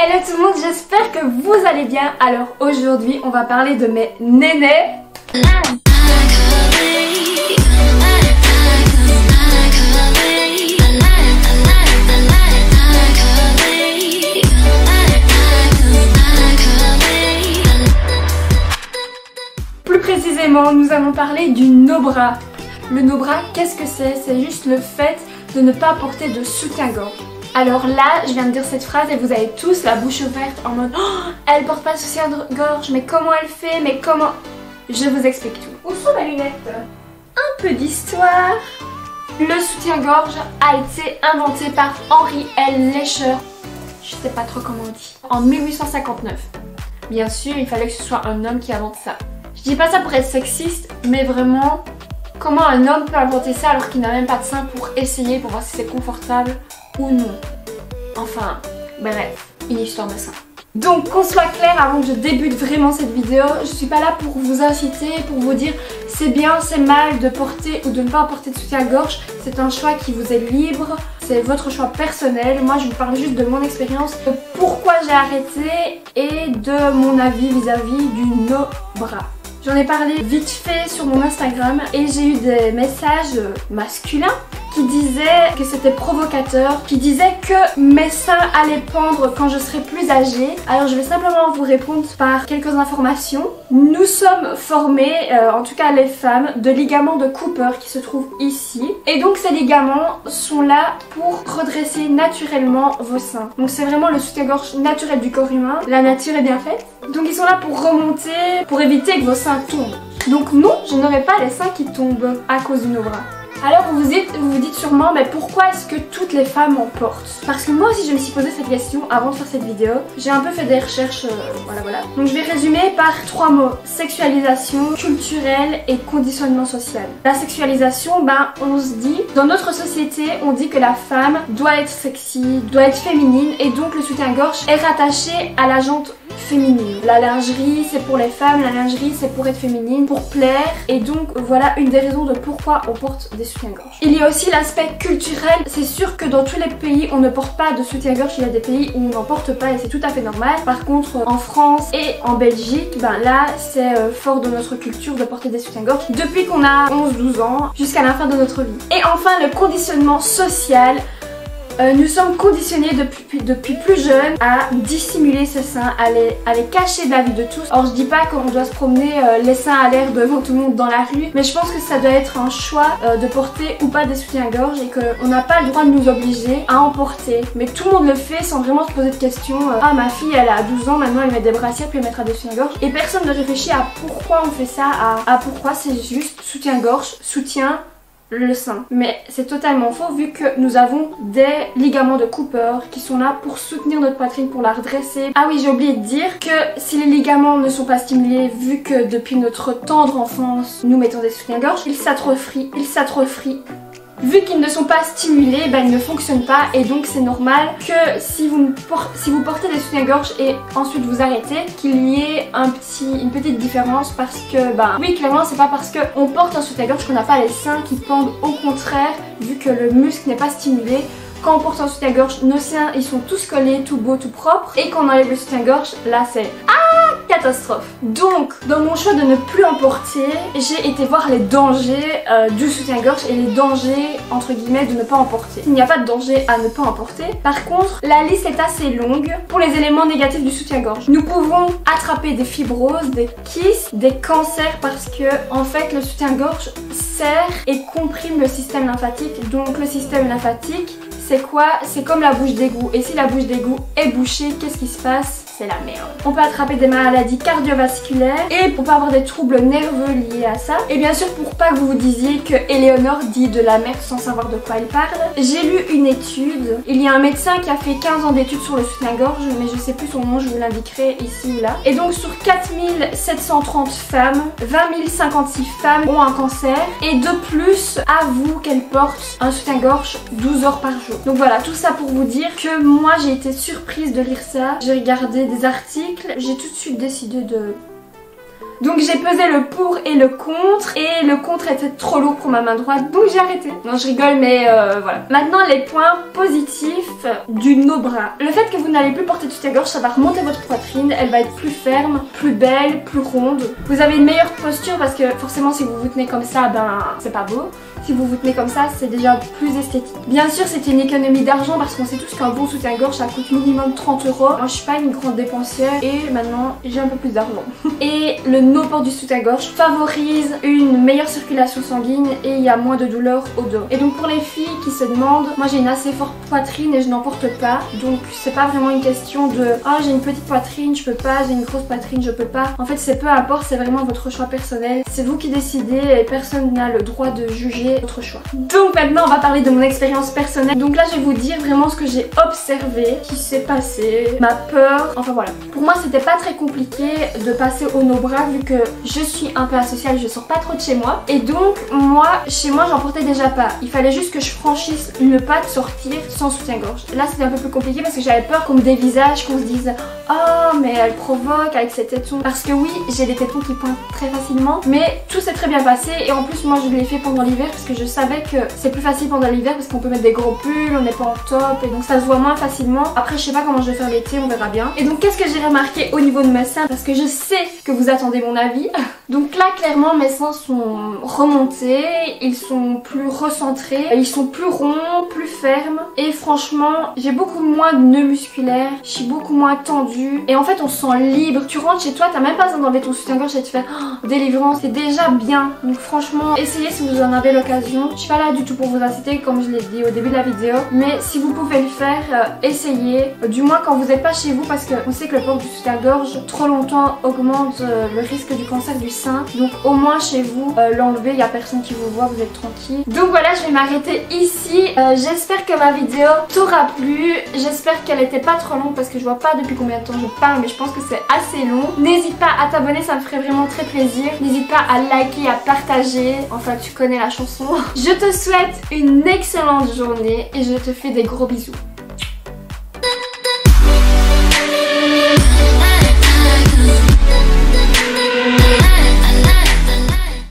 Hello tout le monde, j'espère que vous allez bien. Alors aujourd'hui on va parler de mes nénés. Plus précisément, nous allons parler du no-bra. Le no-bra, qu'est-ce que c'est? C'est juste le fait de ne pas porter de soutien-gorge. Alors là, je viens de dire cette phrase et vous avez tous la bouche ouverte en mode oh, elle porte pas de soutien-gorge, mais comment elle fait, mais comment... Je vous explique tout. Où sont mes lunettes? Un peu d'histoire. Le soutien-gorge a été inventé par Henry L. Lesher. Je sais pas trop comment on dit. En 1859. Bien sûr, il fallait que ce soit un homme qui invente ça. Je dis pas ça pour être sexiste, mais vraiment, comment un homme peut inventer ça alors qu'il n'a même pas de sein pour essayer, pour voir si c'est confortable ou non. Enfin, bref, une histoire de ça. Donc qu'on soit clair avant que je débute vraiment cette vidéo, je suis pas là pour vous inciter, pour vous dire c'est bien, c'est mal de porter ou de ne pas porter de soutien-gorge. C'est un choix qui vous est libre, c'est votre choix personnel. Moi je vous parle juste de mon expérience, de pourquoi j'ai arrêté et de mon avis vis-à-vis du no-bra. J'en ai parlé vite fait sur mon Instagram et j'ai eu des messages masculins qui disaient que c'était provocateur, qui disaient que mes seins allaient pendre quand je serais plus âgée. Alors je vais simplement vous répondre par quelques informations. Nous sommes formés, en tout cas les femmes, de ligaments de Cooper qui se trouvent ici. Et donc ces ligaments sont là pour redresser naturellement vos seins. Donc c'est vraiment le soutien-gorge naturel du corps humain. La nature est bien faite. Donc ils sont là pour remonter, pour éviter que vos seins tombent. Donc non, je n'aurai pas les seins qui tombent à cause du no-bra. Alors vous vous dites sûrement mais pourquoi est-ce que toutes les femmes en portent? Parce que moi aussi je me suis posé cette question avant de faire cette vidéo. J'ai un peu fait des recherches, voilà. Donc je vais résumer par 3 mots. Sexualisation, culturelle et conditionnement social. La sexualisation, ben on se dit, dans notre société on dit que la femme doit être sexy, doit être féminine et donc le soutien-gorge est rattaché à la jante féminine. La lingerie c'est pour les femmes, la lingerie c'est pour être féminine, pour plaire et donc voilà une des raisons de pourquoi on porte des soutien-gorge. Il y a aussi l'aspect culturel, c'est sûr que dans tous les pays on ne porte pas de soutien-gorge, il y a des pays où on n'en porte pas et c'est tout à fait normal. Par contre en France et en Belgique, ben là c'est fort de notre culture de porter des soutiens-gorge depuis qu'on a 11-12 ans jusqu'à la fin de notre vie. Et enfin le conditionnement social. Nous sommes conditionnés depuis plus jeune à dissimuler ce sein, à les cacher de la vue de tous. Alors je dis pas qu'on doit se promener les seins à l'air devant tout le monde dans la rue, mais je pense que ça doit être un choix de porter ou pas des soutiens-gorge et qu'on n'a pas le droit de nous obliger à en porter. Mais tout le monde le fait sans vraiment se poser de questions. Ah ma fille elle a 12 ans, maintenant elle met des brassières puis elle mettra des soutiens-gorge. Et personne ne réfléchit à pourquoi on fait ça, à pourquoi c'est juste soutien-gorge, soutien le sein. Mais c'est totalement faux vu que nous avons des ligaments de Cooper qui sont là pour soutenir notre poitrine, pour la redresser. Ah oui, j'ai oublié de dire que si les ligaments ne sont pas stimulés, vu que depuis notre tendre enfance nous mettons des soutiens-gorge, ils s'atrophient. Vu qu'ils ne sont pas stimulés, ben ils ne fonctionnent pas et donc c'est normal que si vous portez des soutiens-gorge et ensuite vous arrêtez, qu'il y ait une petite différence parce que ben oui clairement c'est pas parce qu'on porte un soutien-gorge qu'on n'a pas les seins qui pendent, au contraire vu que le muscle n'est pas stimulé. Quand on porte un soutien-gorge, nos seins ils sont tous collés, tout beaux, tout propres et quand on enlève le soutien-gorge, là c'est catastrophe. Donc dans mon choix de ne plus en porter, j'ai été voir les dangers du soutien-gorge et les dangers entre guillemets de ne pas en porter. Il n'y a pas de danger à ne pas en porter. Par contre la liste est assez longue pour les éléments négatifs du soutien-gorge. Nous pouvons attraper des fibroses, des kystes, des cancers parce que en fait le soutien-gorge serre et comprime le système lymphatique. Donc le système lymphatique c'est quoi? C'est comme la bouche d'égout et si la bouche d'égout est bouchée, qu'est-ce qui se passe? C'est la merde. On peut attraper des maladies cardiovasculaires et on peut avoir des troubles nerveux liés à ça. Et bien sûr pour pas que vous vous disiez que Eleonore dit de la merde sans savoir de quoi elle parle, j'ai lu une étude. Il y a un médecin qui a fait 15 ans d'études sur le soutien-gorge mais je sais plus son nom, je vous l'indiquerai ici ou là. Et donc sur 4730 femmes, 20 056 femmes ont un cancer et de plus avouent qu'elles portent un soutien-gorge 12 heures par jour. Donc voilà, tout ça pour vous dire que moi j'ai été surprise de lire ça. J'ai regardé des articles, j'ai tout de suite décidé de Donc j'ai pesé le pour et le contre et le contre était trop lourd pour ma main droite donc j'ai arrêté. Non je rigole mais voilà. Maintenant les points positifs du no-bra. Le fait que vous n'allez plus porter de soutien-gorge, ça va remonter votre poitrine, elle va être plus ferme, plus belle, plus ronde. Vous avez une meilleure posture parce que forcément si vous vous tenez comme ça, ben c'est pas beau. Si vous vous tenez comme ça, c'est déjà plus esthétique. Bien sûr, c'est une économie d'argent parce qu'on sait tous qu'un bon soutien-gorge, ça coûte minimum 30 €. Moi, je suis pas une grande dépensière et maintenant, j'ai un peu plus d'argent. Et le no-port du soutien-gorge favorise une meilleure circulation sanguine et il y a moins de douleur au dos. Et donc, pour les filles qui se demandent, moi, j'ai une assez forte poitrine et je n'en porte pas. Donc, c'est pas vraiment une question de « Ah, j'ai une petite poitrine, je peux pas, j'ai une grosse poitrine, je peux pas ». En fait, c'est peu importe, c'est vraiment votre choix personnel. C'est vous qui décidez et personne n'a le droit de juger votre choix. Donc maintenant on va parler de mon expérience personnelle. Donc là je vais vous dire vraiment ce que j'ai observé, qui s'est passé, ma peur, enfin voilà. Pour moi c'était pas très compliqué de passer au no-bra vu que je suis un peu asociale, je sors pas trop de chez moi. Et donc moi, chez moi j'en portais déjà pas. Il fallait juste que je franchisse le pas de sortir sans soutien-gorge. Là c'était un peu plus compliqué parce que j'avais peur qu'on me dévisage, qu'on se dise oh mais elle provoque avec ses tétons. Parce que oui j'ai des tétons qui pointent très facilement, mais tout s'est très bien passé et en plus moi je l'ai fait pendant l'hiver parce que je savais que c'est plus facile pendant l'hiver parce qu'on peut mettre des gros pulls, on n'est pas en top et donc ça se voit moins facilement. Après je sais pas comment je vais faire l'été, on verra bien. Et donc qu'est-ce que j'ai remarqué au niveau de mes seins parce que je sais que vous attendez mon avis. Donc là clairement mes seins sont remontés, ils sont plus recentrés, ils sont plus ronds, plus fermes et franchement j'ai beaucoup moins de nœuds musculaires, je suis beaucoup moins tendue et en fait on se sent libre. Tu rentres chez toi, t'as même pas besoin d'enlever ton soutien-gorge et de faire oh, délivrance, c'est déjà bien. Donc franchement essayez si vous en avez l'occasion. Je suis pas là du tout pour vous inciter comme je l'ai dit au début de la vidéo, mais si vous pouvez le faire, essayez, du moins quand vous n'êtes pas chez vous parce qu'on sait que le port du soutien-gorge trop longtemps augmente le risque du cancer du sein, donc au moins chez vous l'enlever, il n'y a personne qui vous voit, vous êtes tranquille. Donc voilà, je vais m'arrêter ici. J'espère que ma vidéo t'aura plu, j'espère qu'elle était pas trop longue parce que je vois pas depuis combien de temps je parle mais je pense que c'est assez long. N'hésite pas à t'abonner, ça me ferait vraiment très plaisir. N'hésite pas à liker, à partager, enfin tu connais la chanson. Je te souhaite une excellente journée et je te fais des gros bisous.